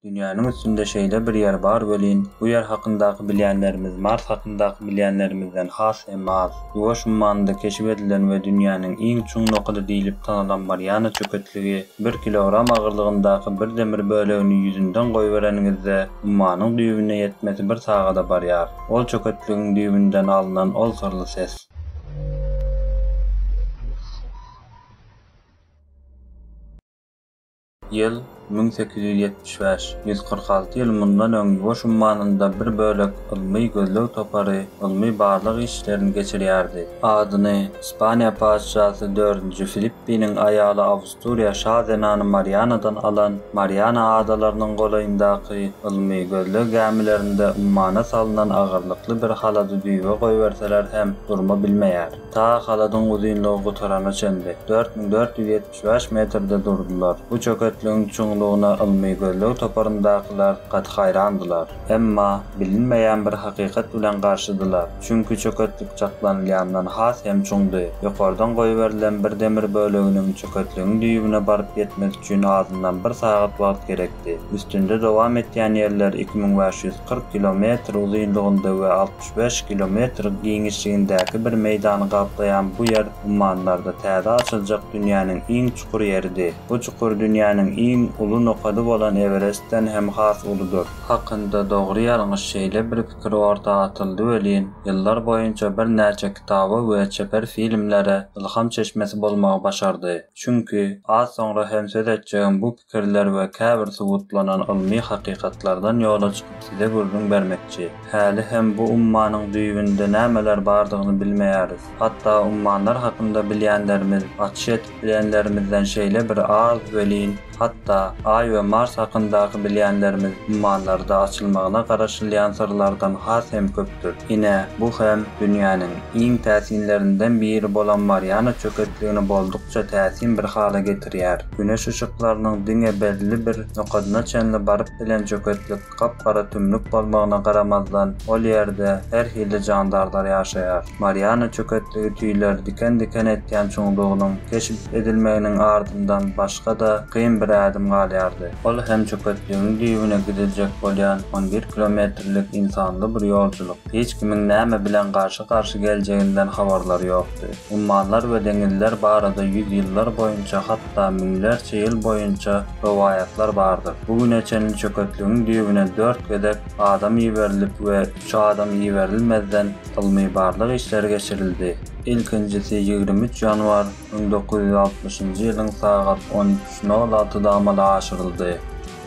Dünyanın üstünde şeýle bir yer bar welin, bu yer hakyndaky bilýänlerimiz Mars hakyndaky bilýänlerimizden has hem az. Ýuwaş ummanda keşif edilen we dünýäniň iň çuň nokady diýilip tanalan Mariana çöketligi 1 kilogram agyrlygyndaky bir demir bölegini ýüzünden goýbereningizde ummanyň düýbüne ýetmesi bir sagada barýar. Ol çöketligiň düýbünden alynan ol sırly ses. Ýyl 1875. 146 ýyl mundan öň Ýuwaş ummanynda bir bölek ilmi gözleg topary, ilmi barlyk işlerini geçirýärdi. Adyny Ispaniýa paşasy 4-nji Filippiniň aýaly Awstria şazenany Mariana'dan alan Mariana adalarynyň golaýyndaky ilmi gözleg gämilerinde ummana salynan agyrlykly bir halady düýbe goýberseler hem durma bilmeýär. Ta haladyň uzunlygy gutarana çenди 4475 metrde durdular. Bu çöketligiň çuňluguna ilmi gözleg toparyndakylar gat haýrandylar. Emma bilinmeýän bir hakykat bilen garşydylar. Çünki çöketlik çaklanylýandan has hem çuňdy. Ýokardan goýberilen bir demir böleginiň çöketligiň düýbüne baryp ýetmek üçin azyndan 1 sagat wagt gerekdi. Üstünde dowam etýän ýerler 2540 kilometr uzunlugynda we 65 kilometr giňişligindäki bir meýdany gaplayan bu yer ummanlarda täze açyljak dünýäniň iň çukur ýeridir. Bu çukur dünýäniň iň ulu nokady bolan Everestden hem has uludur. Hakynda dogry ýalňyş şeýle bir pikir ortaga atyldy welin, ýyllar boýunça bir näçe kitaba we çeper filmlere ilham çeşmesi bolmagy başardy. Çünki az soňra hem söz etjegim bu pikirler we käbir subutlanan ilmi hakykatlardan ýola çykyp size görüň bermekçi. Häli hem bu ummanyň düýbünde nämeler bardygyny bilmeýäris. Hatda ummanlar hakynda bilýänlerimiz, açyş etip bilýänlerimizden şeýle bir az welin, hatta Ay we Mars hakyndaky bilýänlerimiz ummanlarda açylmagyna garaşylýan sırlardan has hem köpdür. Ine bu hem dünýäniň iň täsinlerinden biri bolan Mariana çöketligini boldukça täsin bir hala getirýär. Güneş ışıklarynyň diňe belli bir nokadyna çenli baryp bilen çöketlik gapgara tümlük bolmagyna garamazdan ol ýerde her hili jandarlar ýaşaýar. Mariana çöketligi tüýler diken etýän çuňlugynyň keşif edilmeginiň ardyndan başga da kyn bir adım galýardy. Ol hem çöketligiň düýbüne gidiljek bolýan 11 kilometrlik insanly bir ýolculuk. Hiç kimiň näme bilen garşy geljeginden habarlar ýokdy. Ummanlar we deňizler barada 100 ýyllar boýunça hatda müňlerçe ýyl boýunça rowaýatlar bardyr. Bu güneçenin çöketligiň düýbüne 4 gedek adam ýiberilip we 3 adam ýiberilmezden ilmi barlyk işleri geçirildi. İlkincisi 23 Janwar 1960-njy ýylyň sagat 13:06-da amala aşyryldy.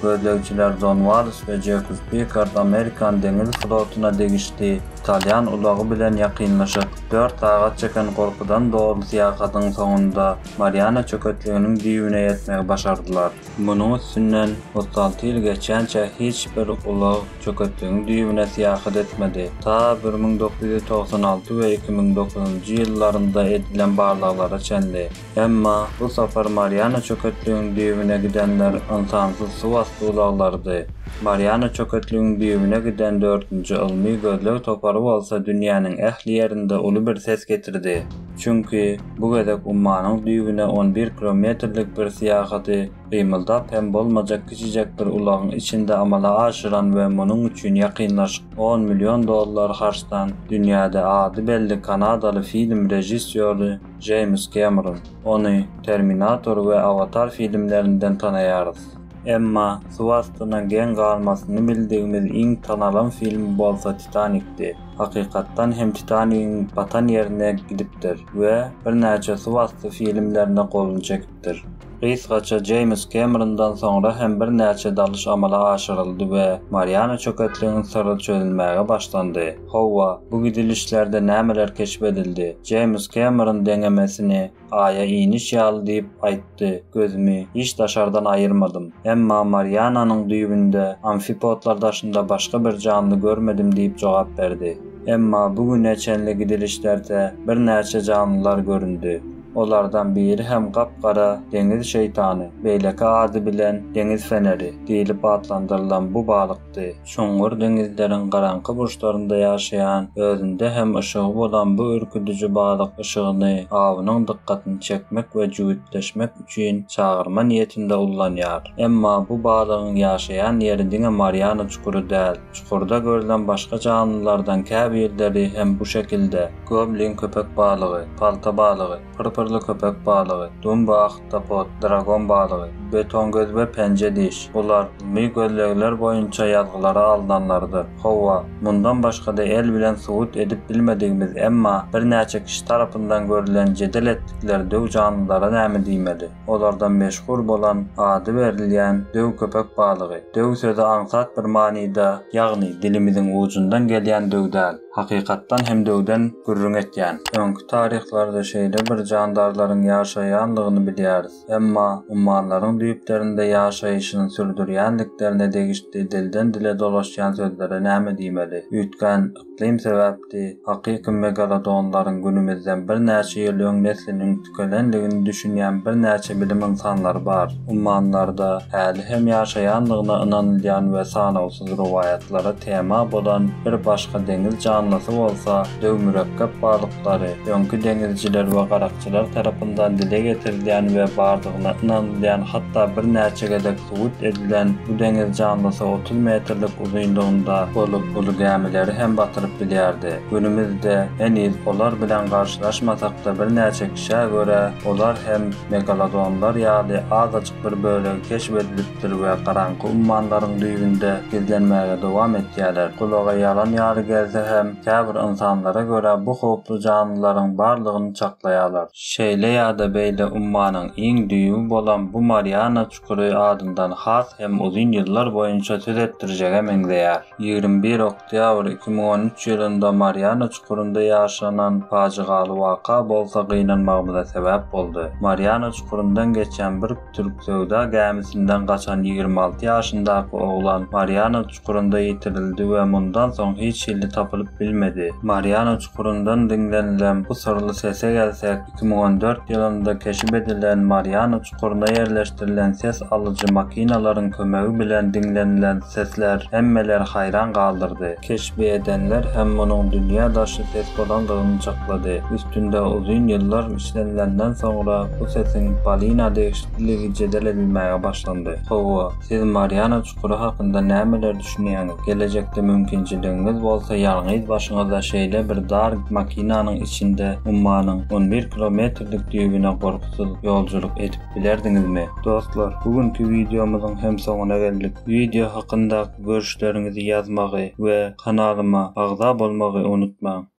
Gözlegçiler John Wallace ve Jacques Piccard Amerikan deňiz flotuna degişdi. İtalyan ulagy bilen ýakynlaşyp 4 sagat çeken gorkudan dogry syýahatyň soňunda Mariana çöketliginiň düýbüne ýetmegi başardylar. Munyň üstünden 36 ýyl geçençe hiç bir ulag çöketligiň düýbüne syýahat etmedi. Ta 1996 we 2009-njy ýyllarynda edilen barlyklara çenli. Emma bu safar Mariana çöketligiň düýbüne gidenler insansyz suw asty ulaglardy. Mariana çöketligiň düýbüne giden 4-nji ilmi gözleg topary bolsa dünýäniň ähli ýerinde uly bir ses getirdi. Çünki bu gedek ummanyň düýbüne 11 kilometrlik bir syýahaty gymyldap hem bolmajak kiçijek bir ulagyň içinde amala aşyran we munyň üçin ýakynlaşyk $10 milyon harçdan dünýäde ady belli Kanadaly film rejissöri James Cameron. Ony Terminator we Avatar filmlerinden tanaýarys. Emma suw astyna gen galmasyny bildigimiz iň tanalan film bolsa Titanic'di. Hakykatdan hem Titanic'iň batan ýerine gidipdir we bir näçe suw asty filmlerine golun çekipdir. Kysgaça James Cameron'dan soňra hem bir näçe dalyş amala aşyryldy we Mariana çöketligiň syry çözülmäge başlandy. Hawa, bu gidilişlerde nämeler keşif edildi? James Cameron deňemesini Aýa iniş ýaly diýip aýtdy. Gözümi hiç daşardan aýyrmadym. Emma Mariana'nyň düýbünde amfipotlar daşynda başga bir canly görmedim diýip jogap berdi. Emma bu güneçenli gidilişlerde bir näçe canlılar göründü. Olardan biri hem kapkara deniz şeytanı, beyleki adı bilen deniz feneri diýilip adlandyrılan bu balykdy. Şoňgur denizlerin garaňky burçlarynda ýaşaýan, özünde hem ışığı bolan bu ürküdüji balyk ışıgyny awynyň dikkatyny çekmek we jüwitleşmek üçin çağırma niýetinde ullanýar. Emma bu balygyň ýaşaýan ýeri diňe Mariana çukuru däl. Çukurda görülen başga canlılardan käbirleri hem bu şekilde: goblin köpek balygy, palta balygy, pırpırly köpek balygy, dumba, ahtapot, dragon balygy, beton göz we pence diş. Bular my gözlegler boýunça ýazgylary aldanlardyr. Hawa, mundan başga da el bilen subut edip bilmediğimiz emma bir näçe kişi tarapyndan görülen jedel etdikleri döw canlılara näme diýmeli? Olardan meşhur bolan ady berilýän döw köpek balygy. Döw sözi aňsat bir manyda, ýagny dilimiziň ucundan gelýän döwdäl, hakykatdan hem döwden gürrüň etýän. Öňkü tarihlarda şeýle bir jandarlaryň ýaşaýanlygyny bilýäris. Emma ummanlaryň düýplerinde ýaşaýyşyny sürdürýänliklerine degişdi dilden dile dolaşýan sözlere näme diýmeli? Üýtgen iklim sebäpli hakyky megalodonlaryň günümizden bir näçe ýyl öň nesliniň tükenenligini düşünýän bir näçe bilim insanlary bar. Ummanlarda häli hem ýaşaýanlygyna inanylýan we sanawsuz rowayatlara tema bolan bir başga deniz canlysy bolsa, döw mürekkep balyklary, öňkü denizçiler we garakçylar tarapyndan dile getirilýän we bardygyna inanylýan, hatda bir näçe gedek subut edilen bu deniz canlysy 30 metrlik uzunlygynda bolup bu gämileri hem batyryp bilýärdi. Günümizde heniz olar bilen garşylaşmasak da bir näçe kişiä göre olar hem megalodonlar ýaly azaçyk bir bölegi keşfedilipdir we garaňky ummanlaryň düýbünde gizlenmäge dowam etýärler. Kulaga ýalan ýaly gelse hem käbir insanlara göre bu howply canlylaryň barlygyny çaklaýarlar. Şeýle ýa-da beýle ummanyň iň düýbi bolan bu Mariana çukuru adyndan has hem uzun ýyllar boýunça söz etdirjege meňzeýär. 21 oktyabr 2013 ýylynda Mariana çukurunda ýaşanan fajigaly waka bolsa gynanmagymyza sebäp boldy. Mariana çukurundan geçen bir türk sowda gemisinden gaçan 26 ýaşyndaky oglan Mariana çukurunda ýitirildi we mundan soň hiç ýyly tapylyp bilmedi. Mariana çukurundan dinlenilen bu sırly sese gelsek, 2014 ýylynda keşif edilen Mariana çukuruna ýerleşdirilen ses alyjy makinalaryň kömegi bilen dinlenilen sesler hemmeler hayran galdyrdy. Keşif edenler hem munyň dünýä daşy ses bolanlygyny çaklady. Üstünde uzun ýyllar işlenilenden soňra bu sesiň balina degişligi jedel edilmäge başlandy. Hawa, siz Mariana çukuru hakynda nämeler düşünýäňiz? Gelecekde mümkinçiligiňiz bolsa ýalňyz başyňyza şeýle bir dar makinanyň içinde ummanyň 11 kilometrlik düýbüne gorkusuz ýolculuk edip bilerdiňizmi? Dostlar, bugünkü videomyzyň hem soňuna geldik. Video hakynda görüşlerinizi ýazmagy we kanalyma agza bolmagy unutmaň.